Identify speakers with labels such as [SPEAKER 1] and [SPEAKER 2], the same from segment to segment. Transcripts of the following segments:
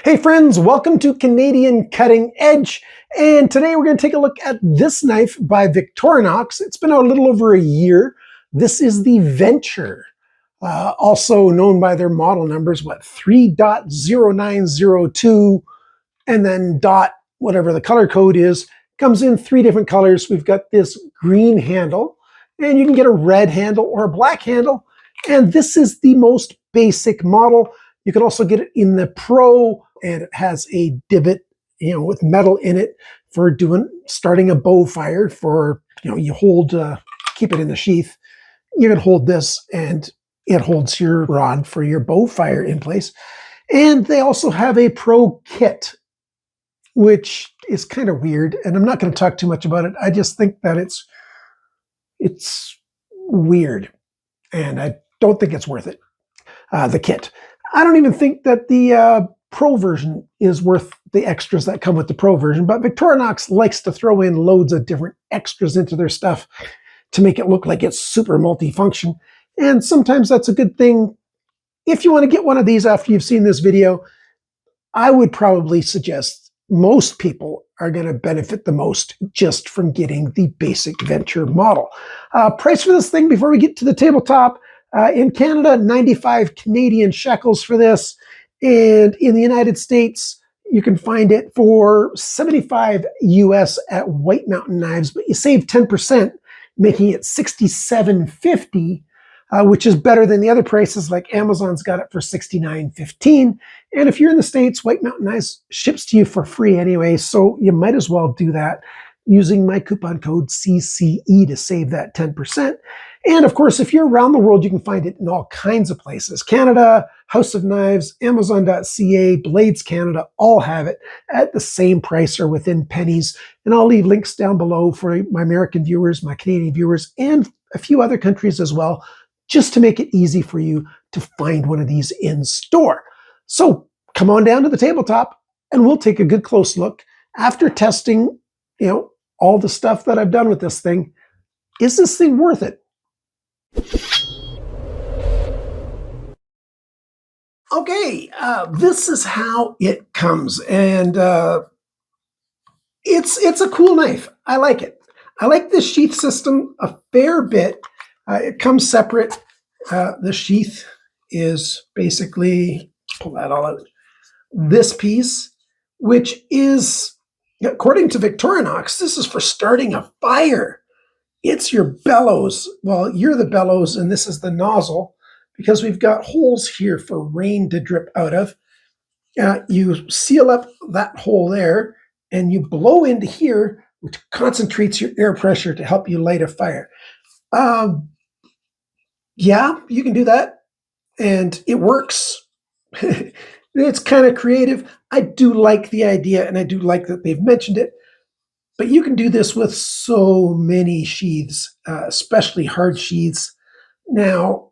[SPEAKER 1] Hey friends, welcome to Canadian Cutting Edge, and today we're going to take a look at this knife by Victorinox. It's been out a little over a year. This is the Venture, also known by their model numbers, 3.0902, and then dot whatever the color code is. Comes in three different colors. We've got this green handle, and you can get a red handle or a black handle, and this is the most basic model. You can also get it in the Pro, and it has a divot, with metal in it for starting a bow fire. For you hold, keep it in the sheath. You can hold this, and it holds your rod for your bow fire in place. And they also have a Pro kit, which is kind of weird. And I'm not going to talk too much about it. I just think that it's weird, and I don't think it's worth it. The kit. I don't even think that the Pro version is worth the extras that come with the Pro version, but Victorinox likes to throw in loads of different extras into their stuff to make it look like it's super multifunction. And sometimes that's a good thing. If you want to get one of these after you've seen this video, I would probably suggest most people are going to benefit the most just from getting the basic Venture model. Price for this thing before we get to the tabletop. In Canada, 95 Canadian shekels for this. And in the United States, you can find it for 75 US at White Mountain Knives, but you save 10%, making it $67.50, which is better than the other prices. Like Amazon's got it for $69.15. And if you're in the States, White Mountain Knives ships to you for free anyway, so you might as well do that using my coupon code CCE to save that 10%. And of course, if you're around the world, you can find it in all kinds of places. Canada, House of Knives, Amazon.ca, Blades Canada, all have it at the same price or within pennies. And I'll leave links down below for my American viewers, my Canadian viewers, and a few other countries as well, just to make it easy for you to find one of these in store. So come on down to the tabletop and we'll take a good close look after testing, all the stuff that I've done with this thing. Is this thing worth it? Okay, this is how it comes, and it's a cool knife. I like it. I like this sheath system a fair bit. It comes separate. The sheath is basically, pull that all out, this piece, which is, according to Victorinox, this is for starting a fire. It's your bellows. Well, you're the bellows, and this is the nozzle, because we've got holes here for rain to drip out of. You seal up that hole there, and you blow into here, which concentrates your air pressure to help you light a fire. Yeah, you can do that, and it works. It's kind of creative. I do like the idea, and I do like that they've mentioned it. But you can do this with so many sheaths, especially hard sheaths. Now,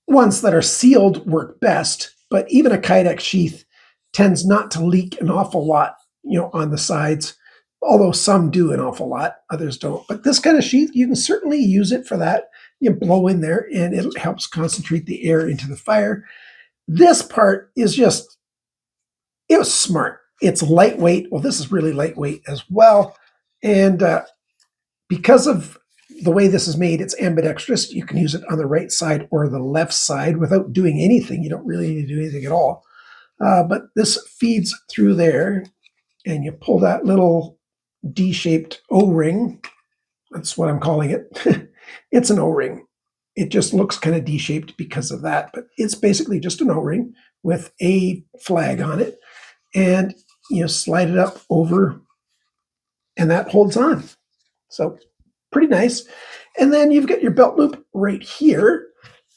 [SPEAKER 1] ones that are sealed work best, but even a Kydex sheath tends not to leak an awful lot, on the sides, although some do an awful lot, others don't. But this kind of sheath, you can certainly use it for that. You blow in there, and it helps concentrate the air into the fire. This part is just, it was smart. It's lightweight. Well, this is really lightweight as well. And because of the way this is made, it's ambidextrous. You can use it on the right side or the left side without doing anything. You don't really need to do anything at all. But this feeds through there, and you pull that little D-shaped O-ring. That's what I'm calling it. It's an O-ring. It just looks kind of D-shaped because of that, but it's basically just an O-ring with a flag on it. And you slide it up over, and that holds on. So pretty nice. And then you've got your belt loop right here.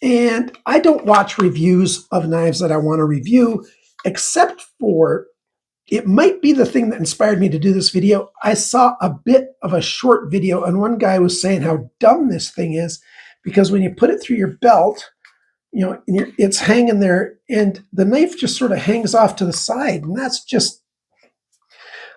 [SPEAKER 1] And I don't watch reviews of knives that I want to review, except for, it might be the thing that inspired me to do this video. I saw a bit of a short video, and one guy was saying how dumb this thing is, because when you put it through your belt, it's hanging there, and the knife just sort of hangs off to the side, and that's just,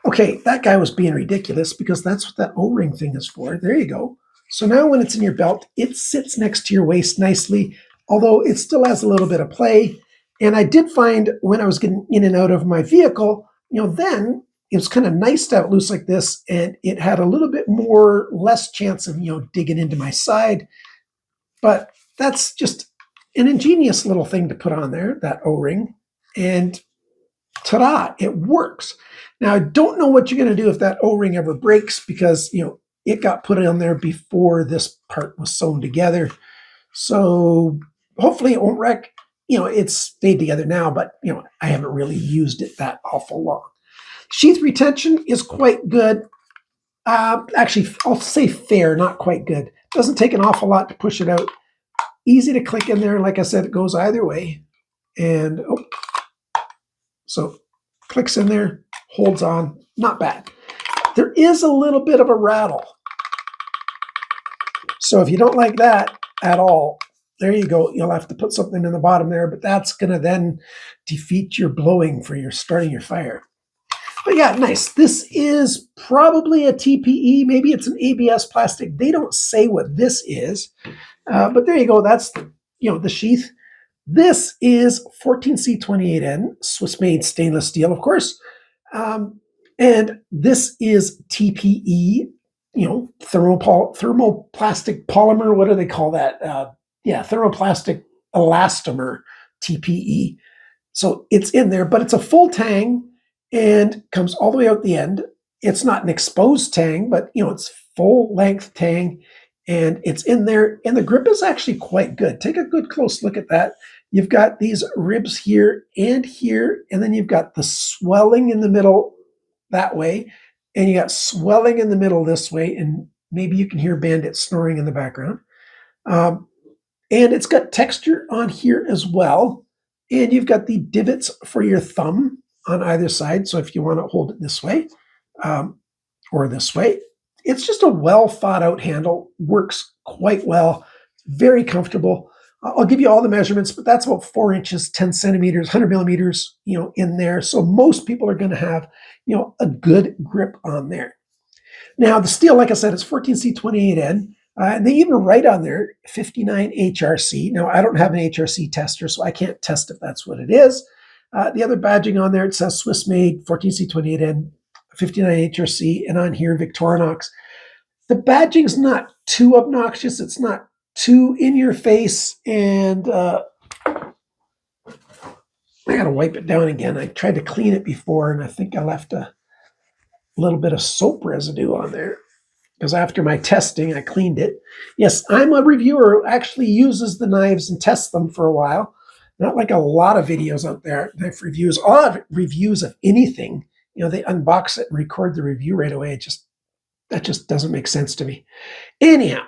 [SPEAKER 1] okay, that guy was being ridiculous, because that's what that O-ring thing is for. There you go. So now when it's in your belt, it sits next to your waist nicely, although it still has a little bit of play, And I did find when I was getting in and out of my vehicle, then it was kind of nice to have it loose like this, and it had a little bit more less chance of digging into my side. But that's just an ingenious little thing to put on there, that O-ring, and ta-da, it works. Now I don't know what you're going to do if that O-ring ever breaks, because it got put on there before this part was sewn together. So hopefully it won't wreck. It's stayed together now, but I haven't really used it that awful long. Sheath retention is quite good. Actually, I'll say fair, not quite good. Doesn't take an awful lot to push it out. Easy to click in there. Like I said, it goes either way. And so clicks in there, holds on, not bad. There is a little bit of a rattle. So if you don't like that at all, there you go. You'll have to put something in the bottom there, but that's going to then defeat your blowing for your starting your fire. But yeah, nice. This is probably a TPE. Maybe it's an ABS plastic. They don't say what this is, but there you go. That's the sheath. This is 14C28N, Swiss-made stainless steel, of course, and this is TPE. Thermoplastic polymer. What do they call that? Thermoplastic elastomer, TPE. So it's in there, but it's a full tang and comes all the way out the end. It's not an exposed tang, but it's full length tang, and it's in there. And the grip is actually quite good. Take a good close look at that. You've got these ribs here, and then you've got the swelling in the middle that way. And you got swelling in the middle this way, and maybe you can hear Bandit snoring in the background. And it's got texture on here as well. And you've got the divots for your thumb on either side. So if you want to hold it this way or this way, it's just a well thought out handle. Works quite well. Very comfortable. I'll give you all the measurements, but that's about 4 inches, 10 centimeters, 100 millimeters, in there. So most people are going to have, a good grip on there. Now the steel, like I said, is 14C28N, and they even write on there 59 HRC. Now I don't have an HRC tester, so I can't test if that's what it is. The other badging on there, it says Swiss made 14C28N, 59 HRC, and on here Victorinox. The badging's not too obnoxious. It's not too in your face, and I gotta wipe it down again. I tried to clean it before, and I think I left a little bit of soap residue on there, because after my testing, I cleaned it. Yes, I'm a reviewer who actually uses the knives and tests them for a while. Not like a lot of videos out there, knife reviews. A lot of reviews of anything, they unbox it and record the review right away. That just doesn't make sense to me. Anyhow,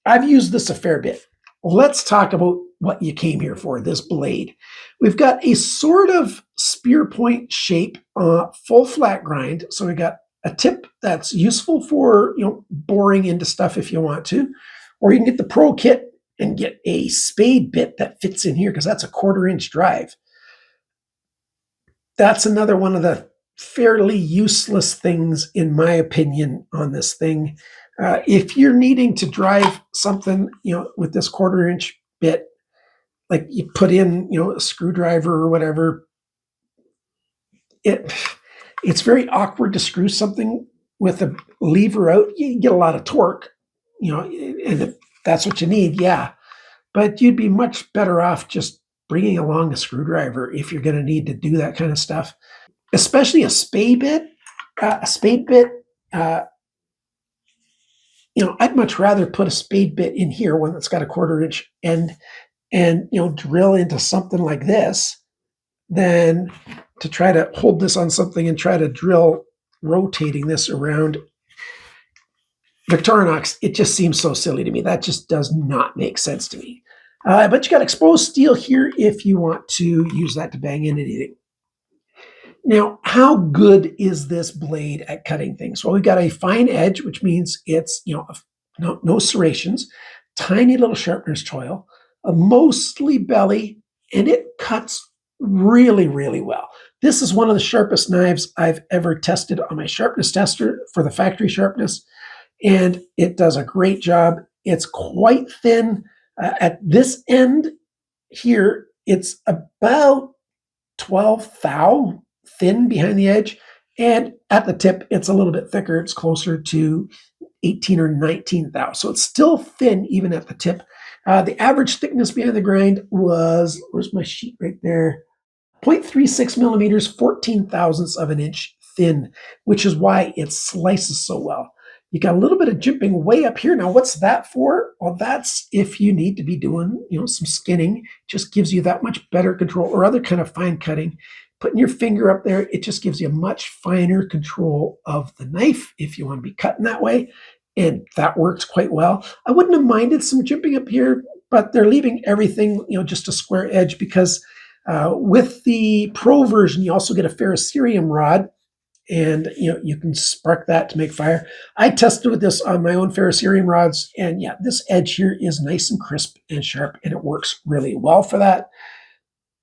[SPEAKER 1] I've used this a fair bit. Let's talk about what you came here for, this blade. We've got a sort of spear point shape, full flat grind. So we got a tip that's useful for boring into stuff if you want to, or you can get the pro kit and get a spade bit that fits in here, because that's a 1/4 inch drive. That's another one of the fairly useless things, in my opinion, on this thing. If you're needing to drive something, with this 1/4 inch bit, like you put in, a screwdriver or whatever, it's very awkward to screw something with a lever out. You get a lot of torque, and if that's what you need, yeah. But you'd be much better off just bringing along a screwdriver if you're going to need to do that kind of stuff, especially a spade bit. I'd much rather put a spade bit in here, one that's got a 1/4 inch end, and drill into something like this, than to try to hold this on something and try to drill rotating this around. Victorinox, it just seems so silly to me. That just does not make sense to me. But you got exposed steel here if you want to use that to bang in anything. Now, how good is this blade at cutting things? Well, we've got a fine edge, which means it's no serrations, tiny little sharpener's choil, mostly belly, and it cuts really, really well. This is one of the sharpest knives I've ever tested on my sharpness tester for the factory sharpness, and it does a great job. It's quite thin. At this end here, it's about 12 thou thin behind the edge, and at the tip it's a little bit thicker. It's closer to 18 or 19 thou. So it's still thin even at the tip. The average thickness behind the grind was, where's my sheet right there? 0.36 millimeters, 14 thousandths of an inch thin, which is why it slices so well. You got a little bit of jimping way up here. Now, what's that for? Well, that's if you need to be doing, some skinning. It just gives you that much better control, or other kind of fine cutting. Putting your finger up there, it just gives you a much finer control of the knife if you want to be cutting that way. And that works quite well. I wouldn't have minded some jimping up here, but they're leaving everything, just a square edge, because with the Pro version, you also get a ferrocerium rod, and you can spark that to make fire. I tested with this on my own ferrocerium rods, and yeah, this edge here is nice and crisp and sharp, and it works really well for that.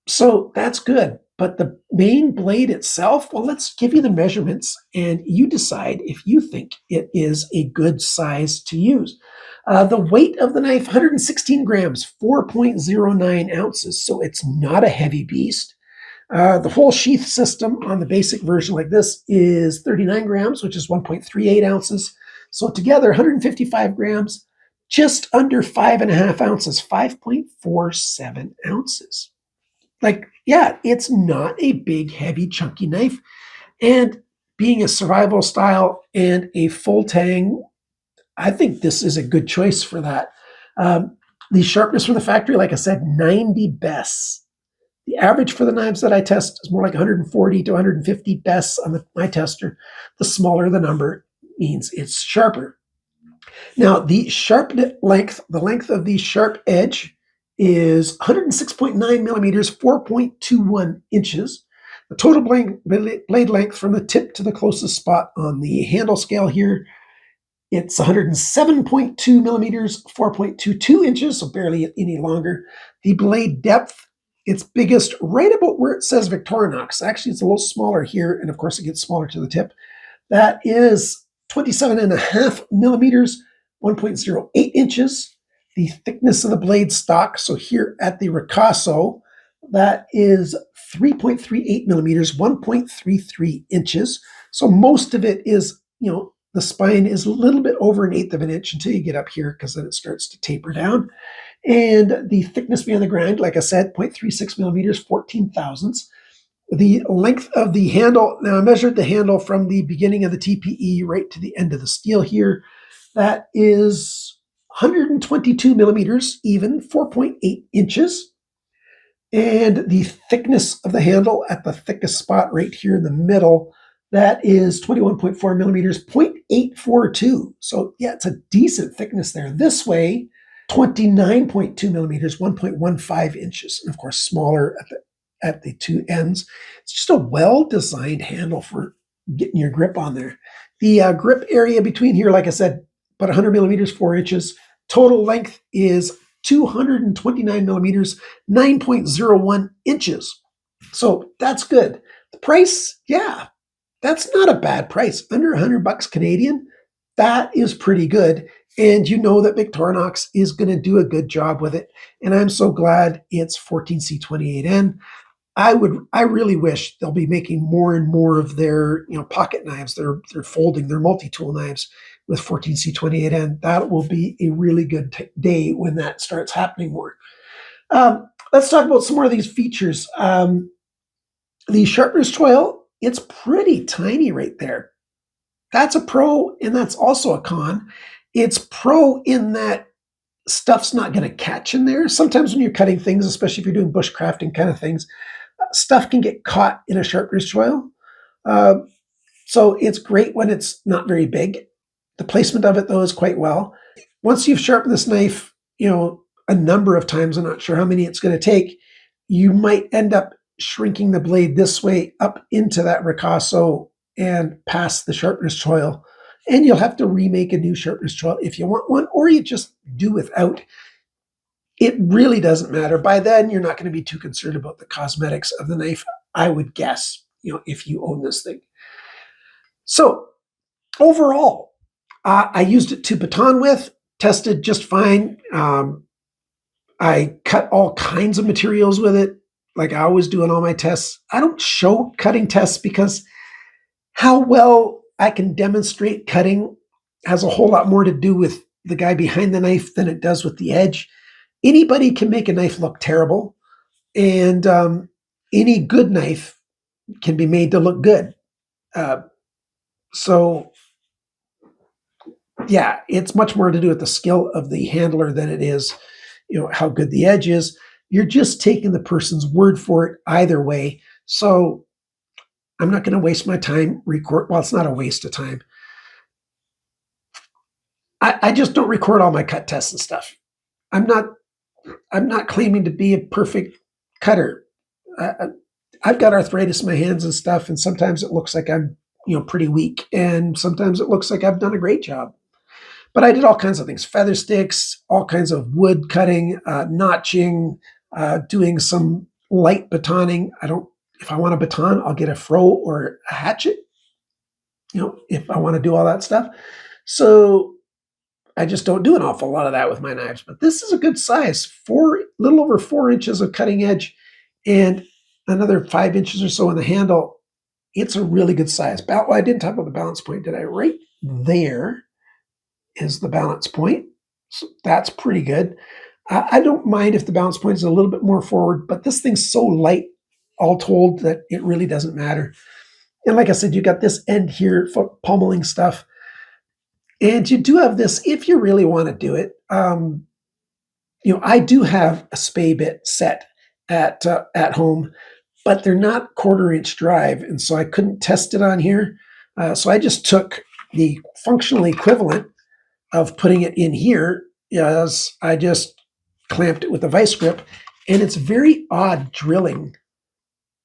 [SPEAKER 1] So that's good. But the main blade itself, well, let's give you the measurements, and you decide if you think it is a good size to use. The weight of the knife, 116 grams, 4.09 ounces. So it's not a heavy beast. The whole sheath system on the basic version like this is 39 grams, which is 1.38 ounces. So together, 155 grams, just under 5.5 ounces, 5.47 ounces. Like, yeah, it's not a big, heavy, chunky knife. And being a survival style and a full tang, I think this is a good choice for that. The sharpness from the factory, like I said, 90 bests. The average for the knives that I test is more like 140 to 150 bests on my tester. The smaller the number means it's sharper. Now, the length of the sharp edge is 106.9 millimeters, 4.21 inches. The total blade length from the tip to the closest spot on the handle scale here, it's 107.2 millimeters, 4.22 inches, so barely any longer. The blade depth, it's biggest right about where it says Victorinox. Actually, it's a little smaller here, and of course it gets smaller to the tip. That is 27.5 millimeters, 1.08 inches. The thickness of the blade stock, so here at the ricasso, that is 3.38 millimeters, 1.33 inches. So most of it is, the spine is a little bit over 1/8 of an inch until you get up here, because then it starts to taper down. And the thickness behind the grind, like I said, 0.36 millimeters, 14 thousandths. The length of the handle, now I measured the handle from the beginning of the TPE right to the end of the steel here. That is 122 millimeters, even 4.8 inches. And the thickness of the handle at the thickest spot right here in the middle, that is 21.4 millimeters, 0.842. So yeah, it's a decent thickness there. This way, 29.2 millimeters, 1.15 inches. And of course, smaller at the two ends. It's just a well-designed handle for getting your grip on there. The grip area between here, like I said, about 100 millimeters, 4 inches. Total length is 229 millimeters, 9.01 inches. So that's good. The price, yeah, that's not a bad price. Under $100 Canadian, that is pretty good. And you know that Victorinox is going to do a good job with it. And I'm so glad it's 14C28N. I really wish they'll be making more and more of their pocket knives, their folding, their multi-tool knives with 14C28N. That will be a really good day when that starts happening more. Let's talk about some more of these features. The sharpener's choil, it's pretty tiny right there. That's a pro, and that's also a con. It's pro in that stuff's not going to catch in there. Sometimes when you're cutting things, especially if you're doing bushcrafting kind of things, stuff can get caught in a sharpener's choil. So it's great when it's not very big. The placement of it, though, is quite well. Once you've sharpened this knife, a number of times, I'm not sure how many it's going to take, you might end up shrinking the blade this way up into that ricasso and past the sharpener's choil. And you'll have to remake a new sharpener's choil if you want one, or you just do without. It really doesn't matter. By then, you're not going to be too concerned about the cosmetics of the knife, I would guess, if you own this thing. So overall, I used it to baton with, tested just fine. I cut all kinds of materials with it. like I always do in all my tests, I don't show cutting tests because how well I can demonstrate cutting has a whole lot more to do with the guy behind the knife than it does with the edge. Anybody can make a knife look terrible, and any good knife can be made to look good. Uh, so, yeah, it's much more to do with the skill of the handler than it is, how good the edge is. You're just taking the person's word for it either way. So I'm not going to waste my time record. Well, it's not a waste of time. I just don't record all my cut tests and stuff. I'm not claiming to be a perfect cutter. I've got arthritis in my hands and stuff, and sometimes it looks like I'm pretty weak, and sometimes it looks like I've done a great job. But I did all kinds of things: feather sticks, all kinds of wood cutting, notching, doing some light batoning. If I want a baton, I'll get a fro or a hatchet. If I want to do all that stuff. So I just don't do an awful lot of that with my knives. But this is a good size, little over 4 inches of cutting edge, and another 5 inches or so in the handle. It's a really good size. Well, I didn't talk about the balance point, did I? Right there is the balance point. So that's pretty good. I don't mind if the balance point is a little bit more forward, but this thing's so light, all told, that it really doesn't matter. And like I said, you got this end here for pummeling stuff. And you do have this if you really want to do it. I do have a spay bit set at home, but they're not 1/4 inch drive, and so I couldn't test it on here. So I just took the functional equivalent of putting it in here. As I just clamped it with a vice grip, and it's very odd drilling.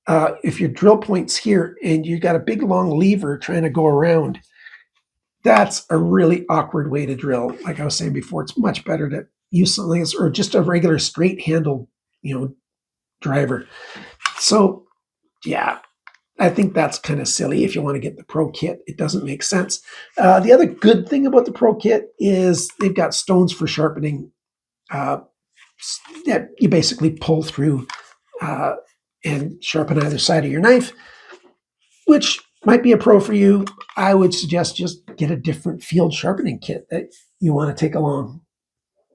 [SPEAKER 1] If your drill point's here and you got a big long lever trying to go around, that's a really awkward way to drill. Like I was saying before, it's much better to use something else, or just a regular straight handle, driver. So yeah, I think that's kind of silly. If you want to get the Pro kit, it doesn't make sense. The other good thing about the Pro kit is they've got stones for sharpening that you basically pull through and sharpen either side of your knife, which might be a pro for you. I would suggest just get a different field sharpening kit that you want to take along.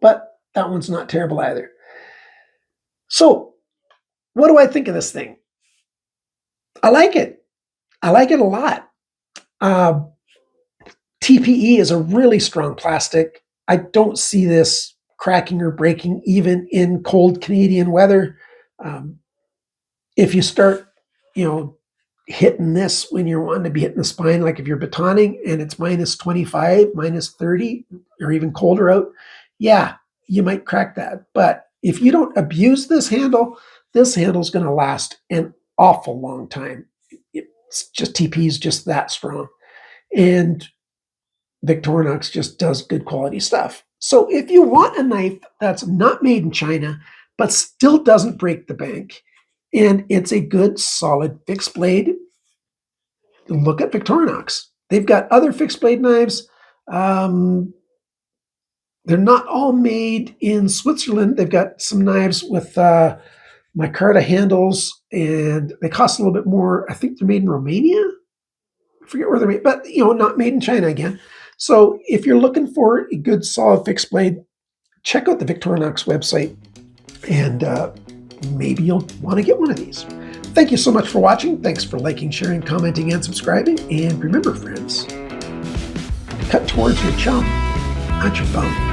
[SPEAKER 1] But that one's not terrible either. So what do I think of this thing? I like it. I like it a lot. TPE is a really strong plastic. I don't see this cracking or breaking even in cold Canadian weather. If you start, hitting this when you're wanting to be hitting the spine, like if you're batoning and it's -25, -30, or even colder out, yeah, you might crack that. But if you don't abuse this handle's going to last an awful long time. It's just TP is just that strong, and Victorinox just does good quality stuff. So if you want a knife that's not made in China but still doesn't break the bank, and it's a good solid fixed blade, look at Victorinox. They've got other fixed blade knives. They're not all made in Switzerland. They've got some knives with micarta handles, and they cost a little bit more. I think they're made in Romania. I forget where they're made, but not made in China again. So if you're looking for a good solid fixed blade, check out the Victorinox website, and maybe you'll want to get one of these. Thank you so much for watching. Thanks for liking, sharing, commenting, and subscribing. And remember, friends, cut towards your chum, not your bum.